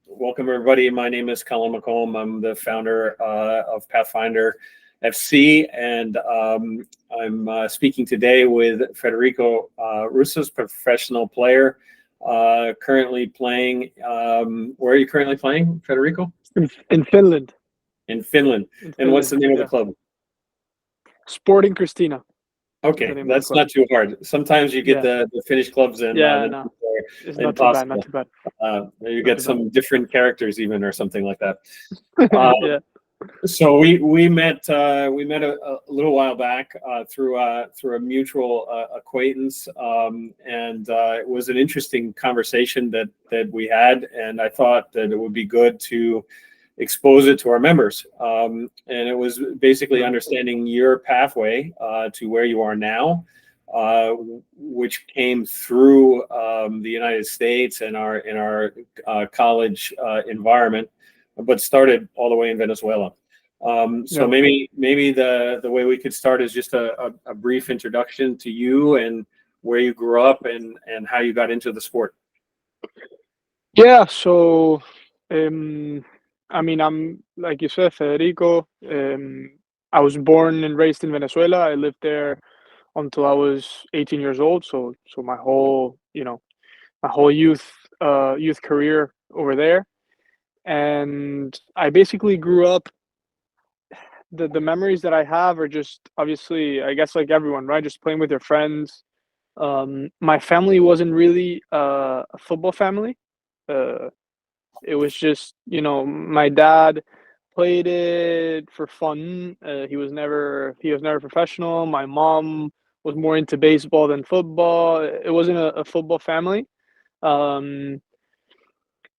Welcome, everybody. My name is Colin McComb. I'm the founder of PathfinderFC, and I'm speaking today with Federico Russo's professional player, currently playing. Where are you currently playing, Federico? In Finland. In Finland. And what's the name of the club? Sporting Christina. Okay, that's not too hard. Sometimes you get the Finnish clubs and no, it's not too bad. Not too bad. You get some different characters even, or something like that. Yeah. So we met a little while back through a mutual acquaintance, and it was an interesting conversation that we had, and I thought that it would be good to expose it to our members. And it was basically understanding your pathway to where you are now, which came through the United States and in our college environment, but started all the way in Venezuela. So maybe the way we could start is just a brief introduction to you and where you grew up and how you got into the sport. Yeah, so I mean, I'm like you said, Federico. I was born and raised in Venezuela. I lived there until I was 18 years old. So my whole youth career over there, and I basically grew up. The memories that I have are just obviously, I guess, like everyone, right? Just playing with your friends. My family wasn't really a football family. It was just, my dad played it for fun. He was never professional. My mom was more into baseball than football. It wasn't a football family. And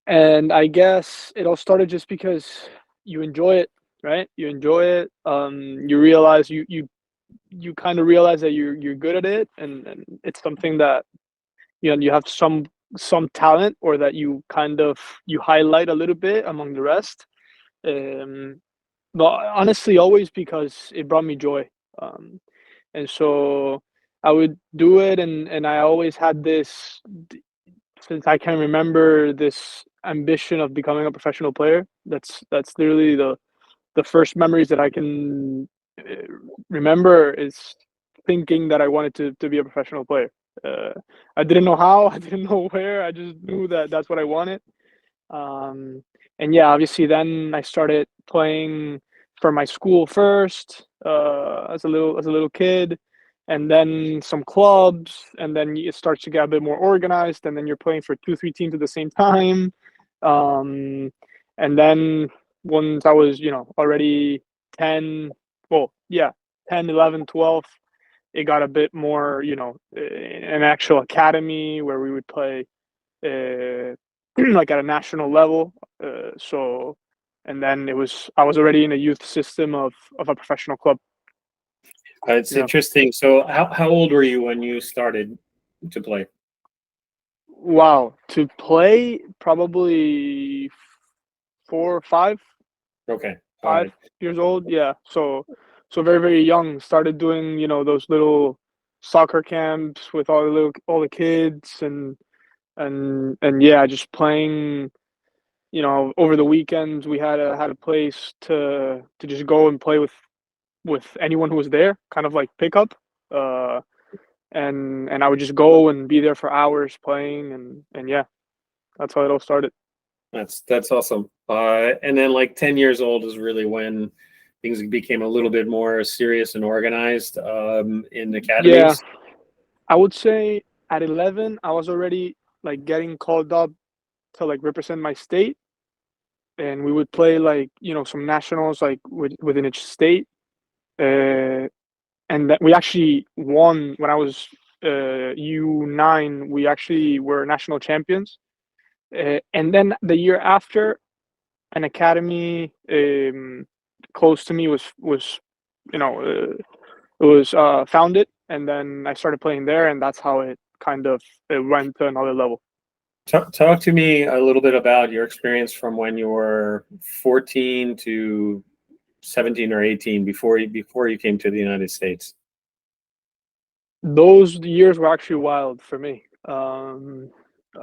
I guess it all started just because you enjoy it, right? You enjoy it. You realize you kind of realize that you're good at it, and it's something that you have some talent, or that you highlight a little bit among the rest. But honestly, always because it brought me joy, and so I would do it, and I always had this, since I can remember, this ambition of becoming a professional player. That's literally the first memories that I can remember, is thinking that I wanted to be a professional player. I didn't know how, I didn't know where. I just knew that that's what I wanted. And yeah, obviously, then I started playing for my school first, as a little kid, and then some clubs, and then it starts to get a bit more organized, and then you're playing for 2-3 teams at the same time. And then once I was, already 10, well, yeah, 10, 11, 12, it got a bit more, an actual academy where we would play like at a national level. And then I was already in a youth system of a professional club. It's interesting. So how old were you when you started to play? Wow, to play, probably 4 or 5. Okay. 5 years old. Yeah. So very, very young. Started doing, those little soccer camps with all the kids, and yeah, just playing. Over the weekends, we had a place to just go and play with anyone who was there, kind of like pickup. And I would just go and be there for hours playing, and yeah, that's how it all started. That's awesome. And then like 10 years old is really when things became a little bit more serious and organized in academies. Yeah, I would say at 11, I was already like getting called up to like represent my state, and we would play like some nationals like within each state. And that we actually won when I was U9. We actually were national champions. And then the year after, an academy close to me was founded, and then I started playing there, and that's how it kind of went to another level. Talk to me a little bit about your experience from when you were 14 to 17 or 18 before you came to the United States. Those years were actually wild for me.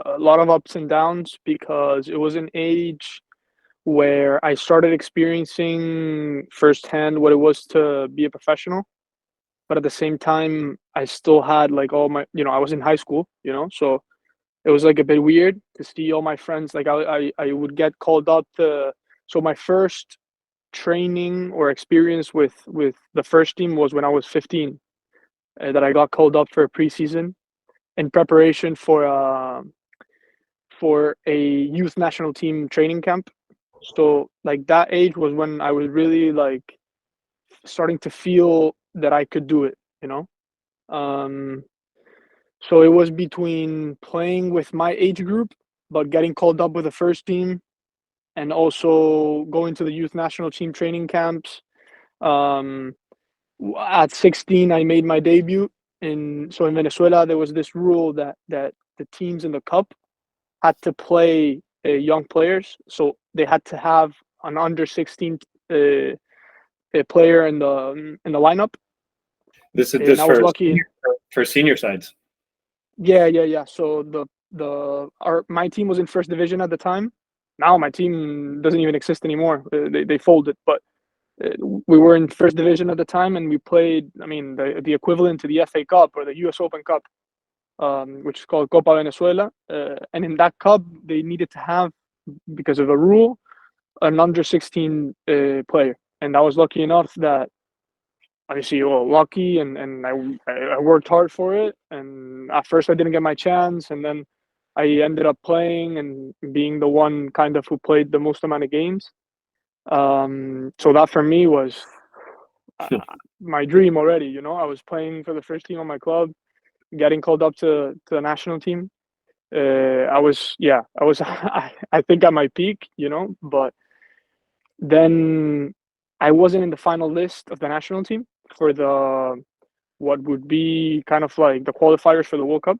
a lot of ups and downs because it was an age where I started experiencing firsthand what it was to be a professional. But at the same time, I still had like all my, I was in high school, so it was like a bit weird to see all my friends. Like I would get called up to, so my first training or experience with the first team was when I was 15, that I got called up for a preseason in preparation for a youth national team training camp. So like that age was when I was really like starting to feel that I could do it, Um, so it was between playing with my age group, but getting called up with the first team, and also going to the youth national team training camps. Um, at 16, I made my debut in Venezuela. There was this rule that the teams in the cup had to play young players, so they had to have an under 16 a player in the lineup. This is And this I was for lucky. senior sides. Yeah. So my team was in first division at the time. Now my team doesn't even exist anymore. They folded, but we were in first division at the time, and we played. I mean, the equivalent to the FA Cup or the U.S. Open Cup, which is called Copa Venezuela. And in that cup, they needed to have, because of a rule, an under 16 player. And I was lucky enough that, obviously, well, lucky, and I worked hard for it. And at first, I didn't get my chance, and then I ended up playing and being the one kind of who played the most amount of games. So that for me was my dream already. I was playing for the first team on my club, getting called up to the national team. I was I think at my peak, but then I wasn't in the final list of the national team for the what would be kind of like the qualifiers for the World Cup,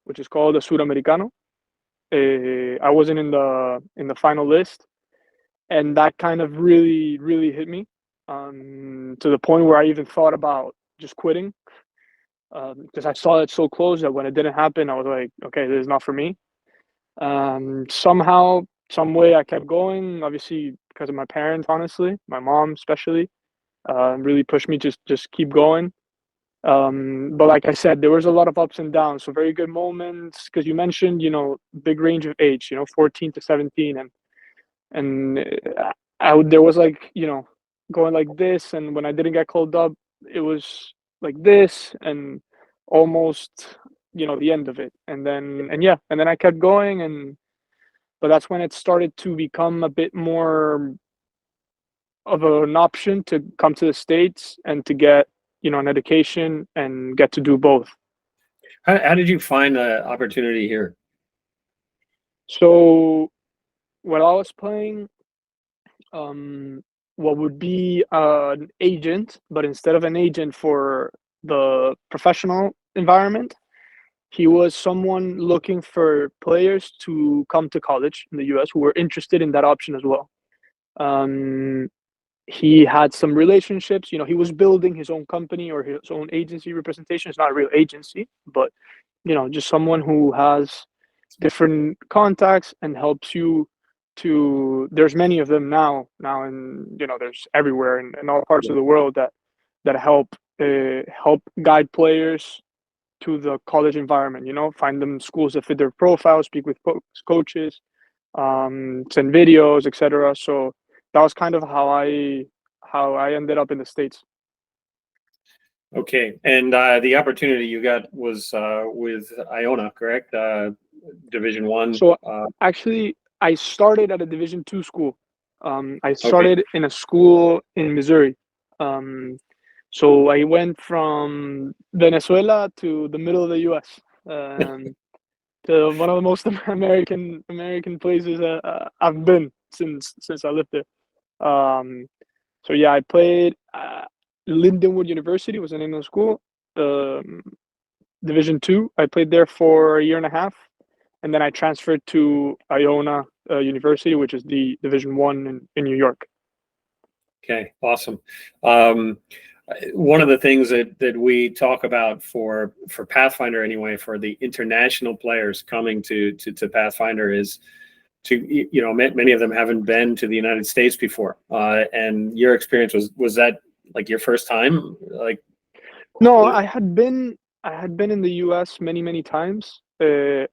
which is called the Sudamericano. I wasn't in the final list, and that kind of really hit me, to the point where I even thought about just quitting, because I saw it so close that when it didn't happen, I was like, okay, this is not for me. Somehow, some way, I kept going. Obviously, because of my parents, honestly, my mom especially, really pushed me to just keep going. But like I said, there was a lot of ups and downs. So very good moments, because you mentioned, big range of age, 14 to 17, and there was like, going like this, and when I didn't get called up, it was like this, and almost, the end of it. And then I kept going, but that's when it started to become a bit more of an option to come to the States and to get, an education and get to do both. How did you find the opportunity here? So while I was playing, what would be an agent, but instead of an agent for the professional environment, he was someone looking for players to come to college in the US who were interested in that option as well. Um, he had some relationships. He was building his own company or his own agency representation. It's not a real agency, but just someone who has different contacts and helps you to. There's many of them now, and there's everywhere in all parts of the world that help guide players to the college environment. Find them schools that fit their profile, speak with coaches, send videos, etc. So that was kind of how I ended up in the States. Okay, and the opportunity you got was with Iona, correct? Division One. So actually, I started at a Division II school. I started in a school in Missouri. So I went from Venezuela to the middle of the U.S. To one of the most American places I've been since I lived there. So yeah, I played Lindenwood University was the name of the school. Division II. I played there for a year and a half, and then I transferred to Iona University, which is the Division I in New York. Okay, awesome. one of the things that we talk about for Pathfinder anyway, for the international players coming to Pathfinder is many of them haven't been to the United States before. And your experience was that like your first time? Like, No, I had been in the US many times,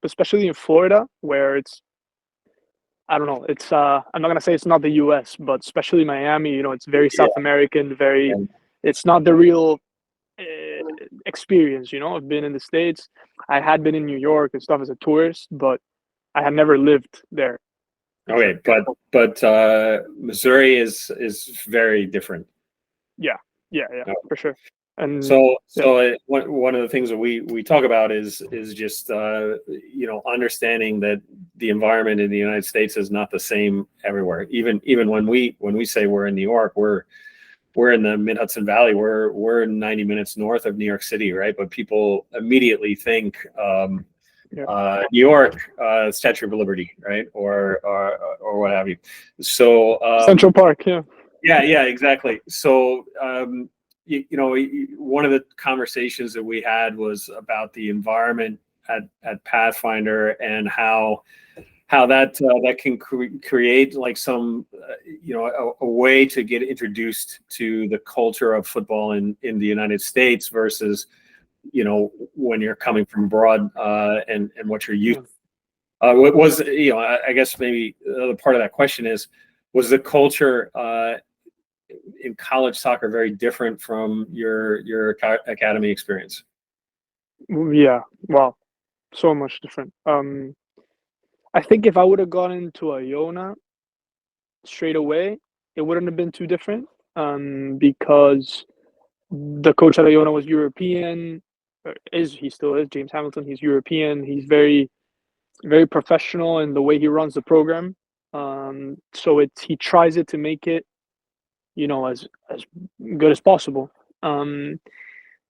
especially in Florida, where it's, I don't know, it's I'm not gonna say it's not the US, but especially Miami, it's very yeah, South American, very, and, it's not the real experience. I've been in the States. I had been in New York and stuff as a tourist, but I had never lived there. okay, but Missouri is very different. Yeah, for sure. And So yeah, one of the things that we talk about is just understanding that the environment in the United States is not the same everywhere. Even when we say we're in New York, we're in the Mid-Hudson Valley. We're 90 minutes north of New York City, right? But people immediately think New York, Statue of Liberty, right, or what have you. So Central Park, yeah. Yeah, exactly. So one of the conversations that we had was about the environment at Pathfinder and how that can create like some a way to get introduced to the culture of football in the United States versus when you're coming from abroad and what you're used to. What was I guess maybe the other part of that question is, was the culture in college soccer very different from your academy experience? Yeah, wow, so much different. I think if I would have gone into Iona straight away, it wouldn't have been too different. Because the coach at Iona was European, he still is, James Hamilton. He's European. He's very, very professional in the way he runs the program. So he tries it to make it, as good as possible.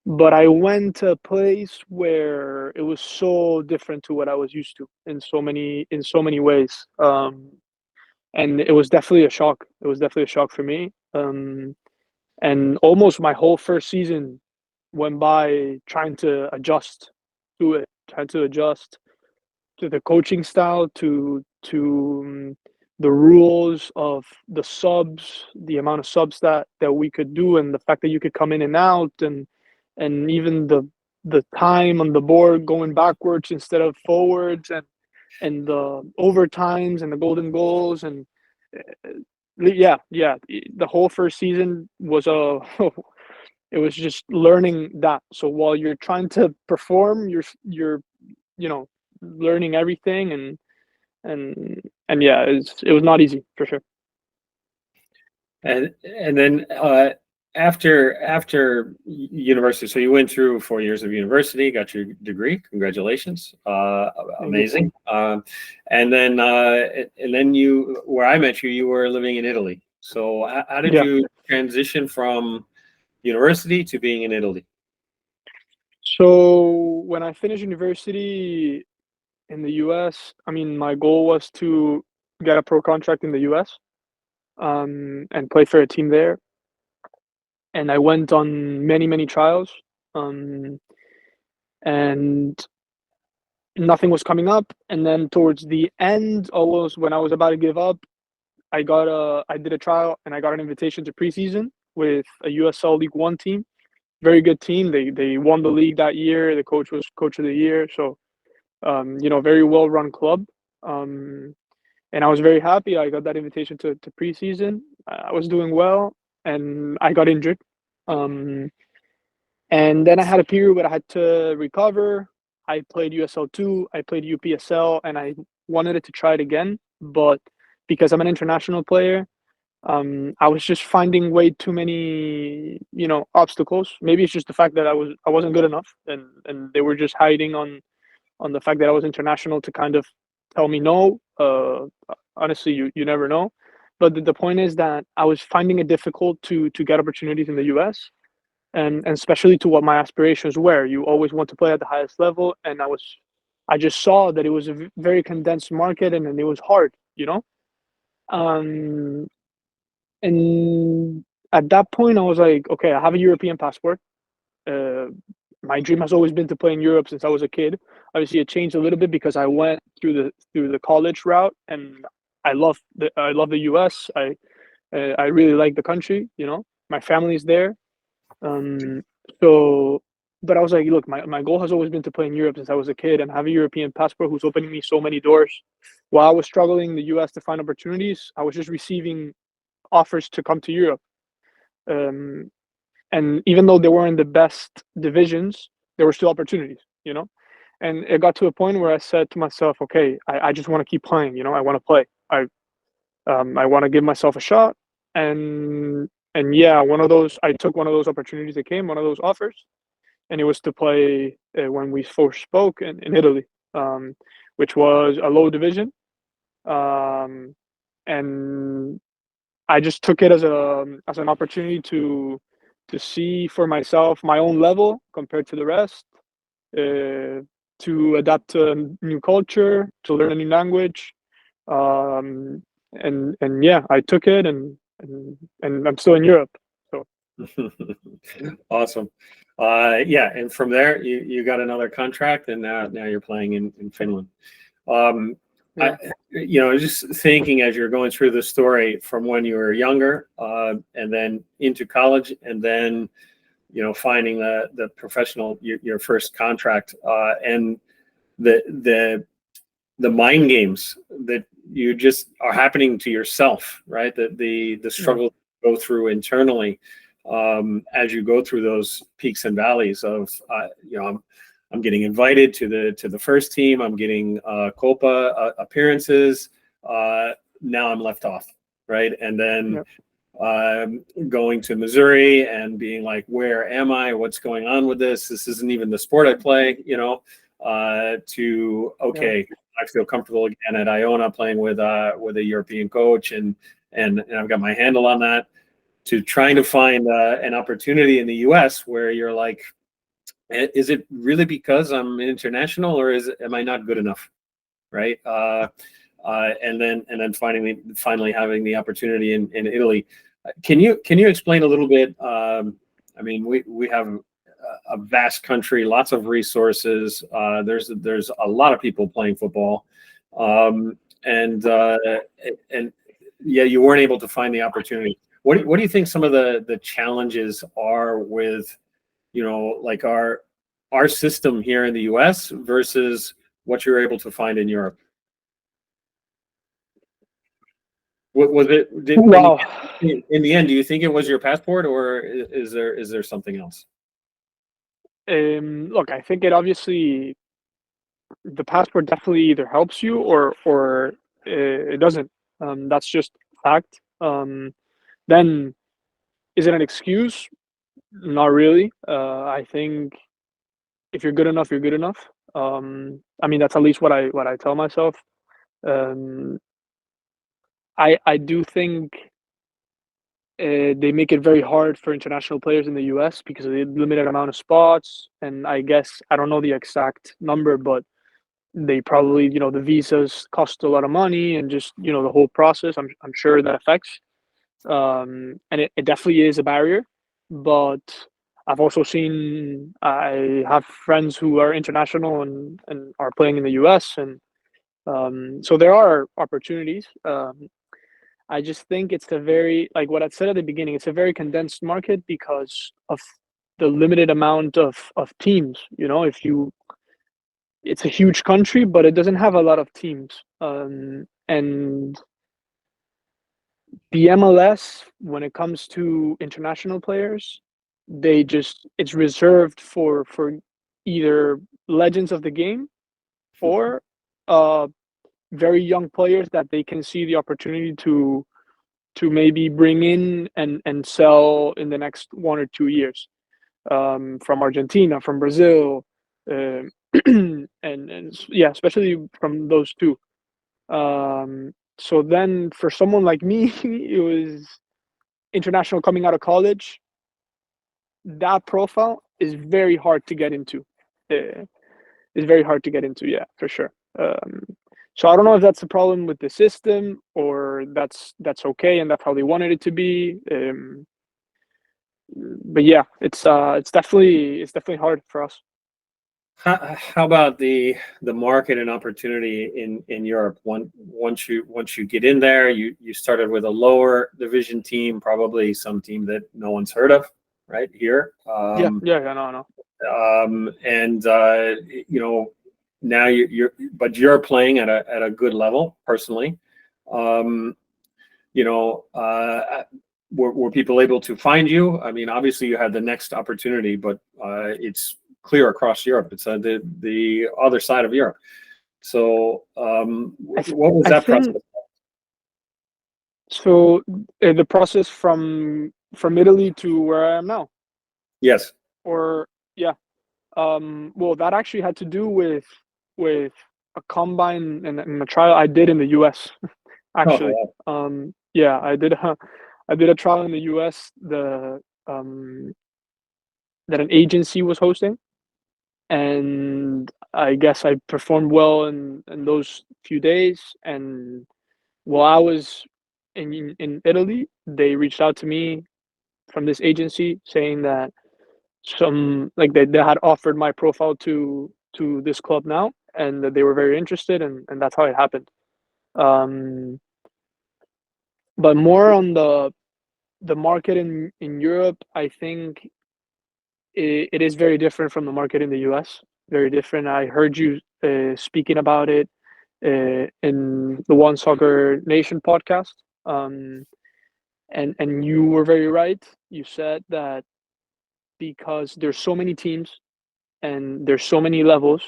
But I went to a place where it was so different to what I was used to in so many ways. And it was definitely a shock. It was definitely a shock for me. And almost my whole first season went by trying to adjust to it, trying to adjust to the coaching style, to the rules of the subs, the amount of subs that we could do, and the fact that you could come in and out, and even the time on the board going backwards instead of forwards, and the overtimes and the golden goals, and yeah, the whole first season was a it was just learning that. So while you're trying to perform, you're learning everything, and yeah, it was not easy for sure. And then after university, so you went through 4 years of university, got your degree. Congratulations, amazing. And then you, where I met you, you were living in Italy. So how did you transition from university to being in Italy? So when I finished university in the US, I mean, my goal was to get a pro contract in the US, and play for a team there. And I went on many trials, and nothing was coming up. And then towards the end, almost when I was about to give up, I did a trial and I got an invitation to preseason with a USL League One team. Very good team. They won the league that year. The coach was coach of the year. So very well run club. And I was very happy. I got that invitation to preseason. I was doing well, and I got injured. And then I had a period where I had to recover. I played USL2, I played UPSL, and I wanted to try it again. But because I'm an international player, I was just finding way too many, obstacles. Maybe it's just the fact that I wasn't good enough, and they were just hiding on the fact that I was international to kind of tell me no. Honestly, you never know. But the point is that I was finding it difficult to get opportunities in the US, and especially to what my aspirations were. You always want to play at the highest level, and I just saw that it was a very condensed market, and it was hard. Um, and at that point, I was like, okay, I have a European passport. My dream has always been to play in Europe since I was a kid. Obviously, it changed a little bit because I went through the college route, and I love the U.S. I really like the country. You know, my family's there. Um, so, but I was like, look, my goal has always been to play in Europe since I was a kid, and have a European passport who's opening me so many doors. While I was struggling in the U.S. to find opportunities, I was just receiving offers to come to Europe. Um, and even though they weren't the best divisions, there were still opportunities, you know. And it got to a point where I said to myself, okay, I just want to keep playing, you know. I want to play. I want to give myself a shot. And yeah, I took one of those opportunities that came, one of those offers, and it was to play when we first spoke in Italy, um, which was a low division. Um, and I just took it as an opportunity to see for myself my own level compared to the rest, to adapt to a new culture, to learn a new language, and yeah, I took it, and I'm still in Europe. So Awesome. Yeah, and from there you got another contract, and now you're playing in Finland. Um, yeah, just thinking as you're going through the story from when you were younger, and then into college, and then finding the professional your first contract, and the mind games that you just are happening to yourself, right? The yeah, struggle to go through internally, as you go through those peaks and valleys of, I'm getting invited to the first team. I'm getting Copa appearances. Now I'm left off, right? And then yeah, going to Missouri and being like, where am I? What's going on with this? This isn't even the sport I play, to, yeah, okay, I feel comfortable again at Iona playing with a European coach, and I've got my handle on that, to trying to find an opportunity in the US where you're like, is it really because I'm international, or am I not good enough? Right. And then finally having the opportunity in Italy. Can you explain a little bit? I mean, we have a vast country, lots of resources. There's a lot of people playing football, and yeah, you weren't able to find the opportunity. What do you think some of the challenges are with, like our system here in the U.S. versus what you're able to find in Europe? What was it? wow. In the end, do you think it was your passport, or is there something else? Look, I think the passport definitely either helps you or it doesn't. That's just fact. Then is it an excuse? Not really. I think if you're good enough, you're good enough. I mean, that's at least what I tell myself. Um, I do think they make it very hard for international players in the U.S. because of the limited amount of spots, and I guess I don't know the exact number, but they probably, the visas cost a lot of money, and just the whole process. I'm sure that affects, and it definitely is a barrier. But I've also seen, I have friends who are international and are playing in the U.S., and so there are opportunities. I just think it's a very, like what I said at the beginning, it's a very condensed market because of the limited amount of teams. If you It's a huge country, but it doesn't have a lot of teams. And the MLS, when it comes to international players, it's reserved for either legends of the game or uh, very young players that they can see the opportunity to maybe bring in and sell in the next 1 or 2 years, from Argentina, from Brazil, uh, and yeah, especially from those two. So then for someone like me, it was international coming out of college. That profile is very hard to get into. Uh, is very hard to get into, yeah, for sure. So I don't know if that's a problem with the system or that's okay and that's how they wanted it to be. but yeah, it's definitely hard for us. How about the market and opportunity in Europe? Once you get in there, you started with a lower division team, probably some team that no one's heard of, right here. Yeah, no. And now you're playing at a good level personally. Were people able to find you? I mean, obviously you had the next opportunity, but it's clear across Europe. It's the other side of Europe. So what was that process? So the process from Italy to where I am now? Yes. Or yeah. Well, that actually had to do with a combine and a trial I did in the US actually. Oh, wow. Yeah, I did a trial in the US that an agency was hosting, and I guess I performed well in those few days. And while I was in Italy, they reached out to me from this agency saying that they had offered my profile to this club now, and that they were very interested, and that's how it happened. But more on the market in Europe, I think it is very different from the market in the US. Very different. I heard you speaking about it in the One Soccer Nation podcast, and you were very right. You said that because there's so many teams and there's so many levels,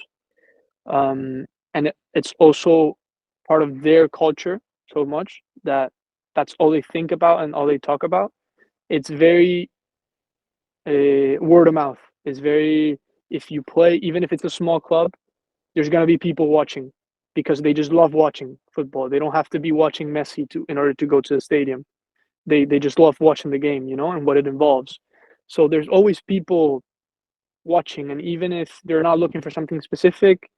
and it's also part of their culture so much that that's all they think about and all they talk about. It's very word of mouth. It's very, if you play, even if it's a small club, there's gonna be people watching because they just love watching football. They don't have to be watching Messi in order to go to the stadium. They just love watching the game, and what it involves. So there's always people watching, and even if they're not looking for something specific,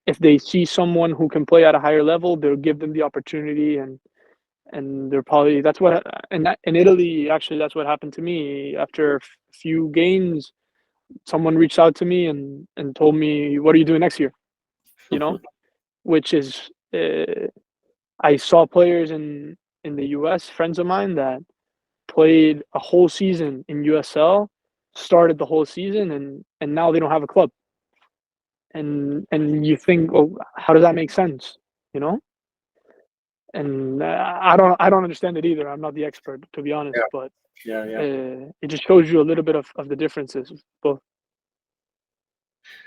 if they see someone who can play at a higher level, they'll give them the opportunity, and they're probably that's what in Italy actually that's what happened to me after a few games. Someone reached out to me and told me, "What are you doing next year?" You know, which is I saw players in the US, friends of mine that played a whole season in USL, started the whole season, and now they don't have a club. And you think, oh, how does that make sense? You know? And I don't understand it either. I'm not the expert, to be honest, but Yeah. it just shows you a little bit of the differences both.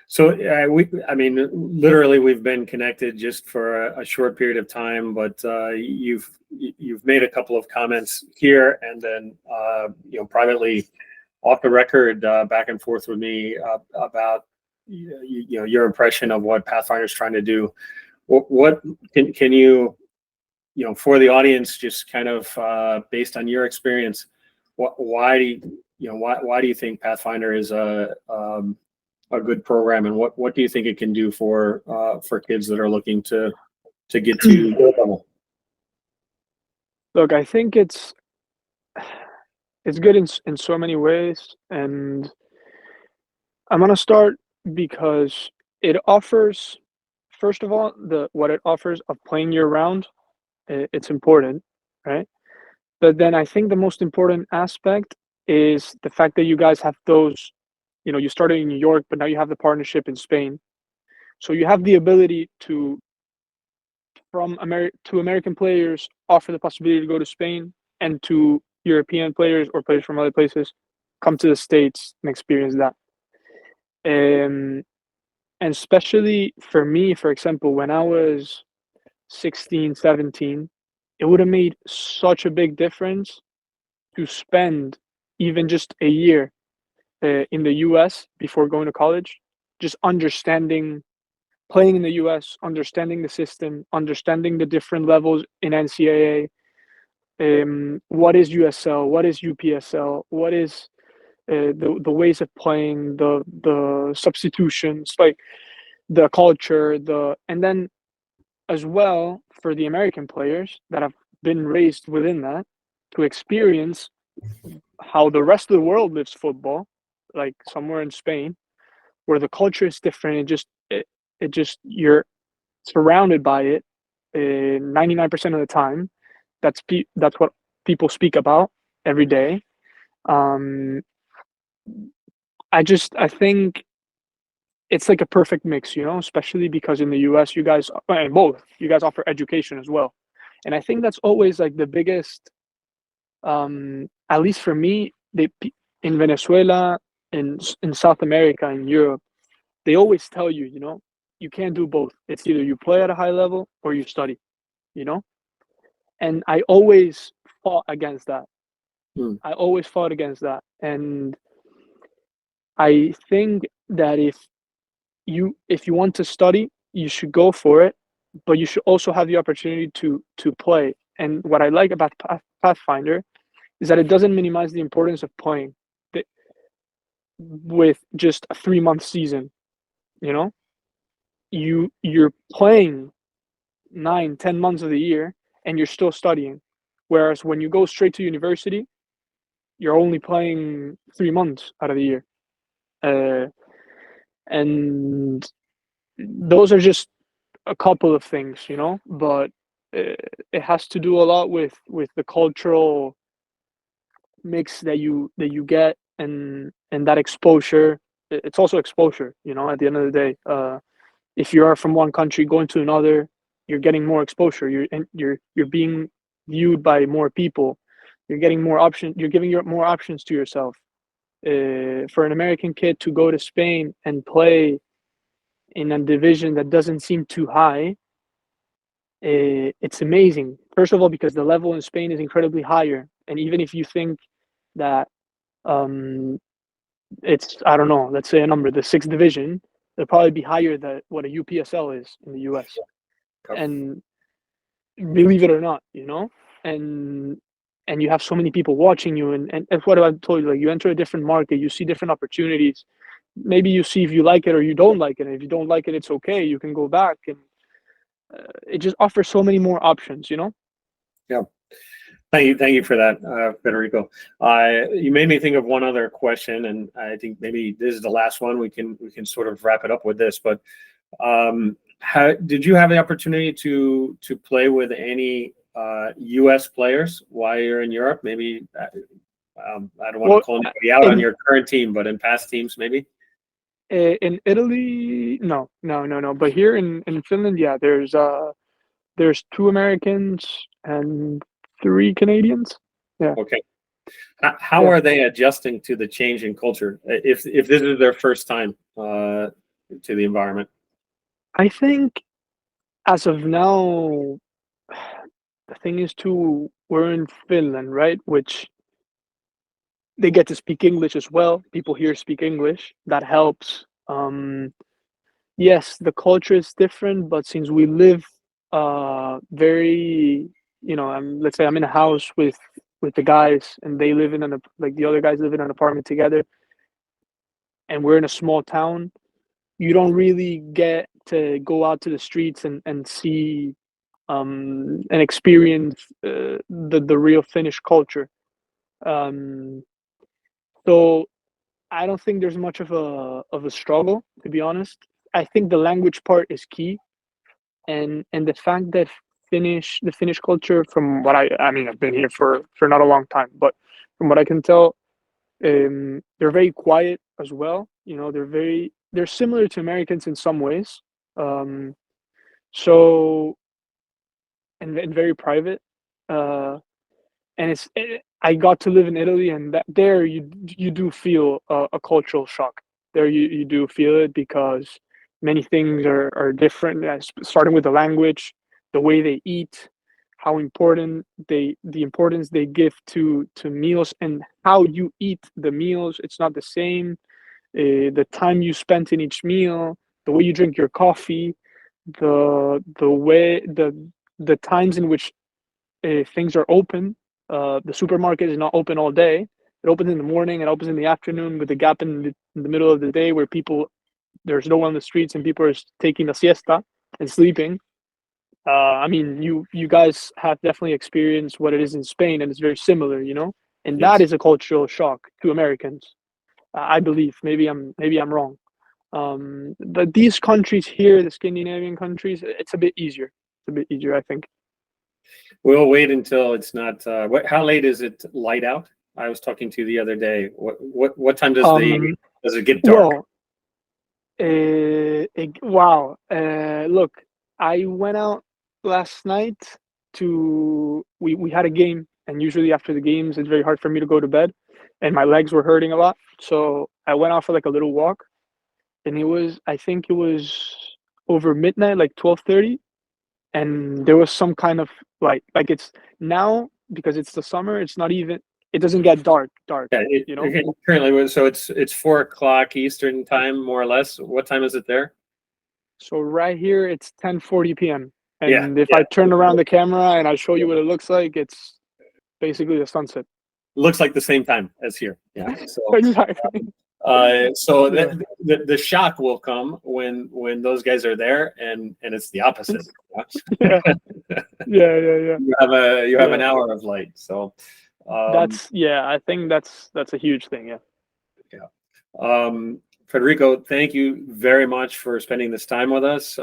So literally, we've been connected just for a short period of time, but you've made a couple of comments here, and then privately, off the record, back and forth with me about your impression of what Pathfinder's trying to do. What can you for the audience, just kind of based on your experience, why do you think Pathfinder is a good program, and what do you think it can do for kids that are looking to get to your level? Look, I think it's good in so many ways, and I'm gonna start because it offers, first of all, what it offers of playing year round. It's important, right? But then I think the most important aspect is the fact that you guys have those. You started in New York, but now you have the partnership in Spain. So you have the ability to, to American players, offer the possibility to go to Spain, and to European players or players from other places, come to the States and experience that. And especially for me, for example, when I was 16, 17, it would have made such a big difference to spend even just a year in the US before going to college, just understanding, playing in the US, understanding the system, understanding the different levels in NCAA. What is USL? What is UPSL? What is the ways of playing, the substitutions, like the culture, and then as well for the American players that have been raised within that, to experience how the rest of the world lives football, like somewhere in Spain, where the culture is different. It just you're surrounded by it 99% of the time. That's what people speak about every day. Um, I think it's like a perfect mix, especially because in the US, and both, you guys offer education as well. And I think that's always like the biggest, at least for me, in Venezuela, in South America, in Europe, they always tell you, you can't do both. It's either you play at a high level or you study, you know? And I always fought against that. Hmm. I always fought against that. And I think that if you want to study, you should go for it, but you should also have the opportunity to play. And what I like about Pathfinder is that it doesn't minimize the importance of playing with just a 3-month season. You know, you're playing 9, 10 months of the year, and you're still studying. Whereas when you go straight to university, you're only playing 3 months out of the year, and those are just a couple of things, but it has to do a lot with the cultural mix that you get, and that exposure. It's also exposure, at the end of the day. If you are from one country going to another, you're getting more exposure. You're being viewed by more people. You're getting more options. You're giving more options to yourself. For an American kid to go to Spain and play in a division that doesn't seem too high, it's amazing. First of all, because the level in Spain is incredibly higher, and even if you think that it's, I don't know, let's say a number, the sixth division, it'll probably be higher than what a UPSL is in the US. Yep. And believe it or not, and you have so many people watching you, and what I told you, like, you enter a different market, you see different opportunities. Maybe you see if you like it or you don't like it. And if you don't like it, it's okay. You can go back, and it just offers so many more options. Yeah. Thank you for that, Federico. You made me think of one other question, and I think maybe this is the last one. We can sort of wrap it up with this. But how did you have the opportunity to play with any U.S. players while you're in Europe? Maybe I don't want to call anybody out on your current team, but in past teams, maybe. In Italy, no. But here in Finland, yeah, there's 2 Americans and 3 Canadians. Yeah. Okay. How are they adjusting to the change in culture if this is their first time to the environment? I think as of now, the thing is too, we're in Finland, right? Which they get to speak English as well. People here speak English. That helps. Yes, the culture is different, but since we live very, let's say I'm in a house with the guys, and they live in like the other guys live in an apartment together, and we're in a small town, you don't really get to go out to the streets and see and experience the real Finnish culture. Um, so I don't think there's much of a struggle, to be honest. I think the language part is key, and the fact that the Finnish culture, from what I mean, I've been here for not a long time, but from what I can tell, they're very quiet as well. They're similar to Americans in some ways. Um, so and very private. And I got to live in Italy, and there you do feel a cultural shock. There you do feel it, because many things are different. Starting with the language, the way they eat, how important the importance they give to meals, and how you eat the meals. It's not the same. The time you spent in each meal, the way you drink your coffee, the way the times in which things are open. The supermarket is not open all day. It opens in the morning. It opens in the afternoon, with a gap in the middle of the day where there's no one on the streets, and people are taking a siesta and sleeping. I mean, you guys have definitely experienced what it is in Spain, and it's very similar. and Yes. that is a cultural shock to Americans. I believe. Maybe I'm wrong. But these countries here, the Scandinavian countries, it's a bit easier. It's a bit easier, I think. We'll wait until it's not. How late is it light out? I was talking to you the other day. What time does it get dark? Well, wow. Look, I went out last night to we had a game, and usually after the games, it's very hard for me to go to bed, and my legs were hurting a lot. So I went out for like a little walk, and I think it was over midnight, like 12:30, and there was some kind of light. Like it's now because it's the summer, it's not even. It doesn't get dark. Yeah, currently, so it's 4 o'clock Eastern time, more or less. What time is it there? So right here, it's 10:40 p.m. Yeah, And if I turn around the camera and I show you what it looks like, it's basically the sunset. looks like the same time as here. Yeah. So Exactly. so Yeah. the shock will come when those guys are there, and it's the opposite. Yeah. Yeah. You have an hour of light. So I think that's a huge thing. Yeah. Federico, thank you very much for spending this time with us.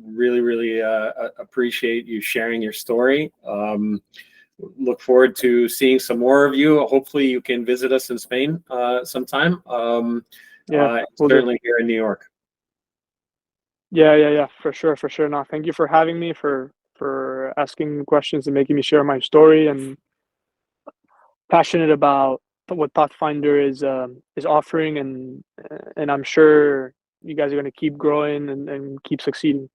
Really appreciate you sharing your story. Look forward to seeing some more of you. Hopefully you can visit us in Spain sometime. Certainly here in New York. Yeah, for sure. No, thank you for having me, for asking questions and making me share my story, and passionate about what Pathfinder is offering, and I'm sure you guys are going to keep growing and keep succeeding.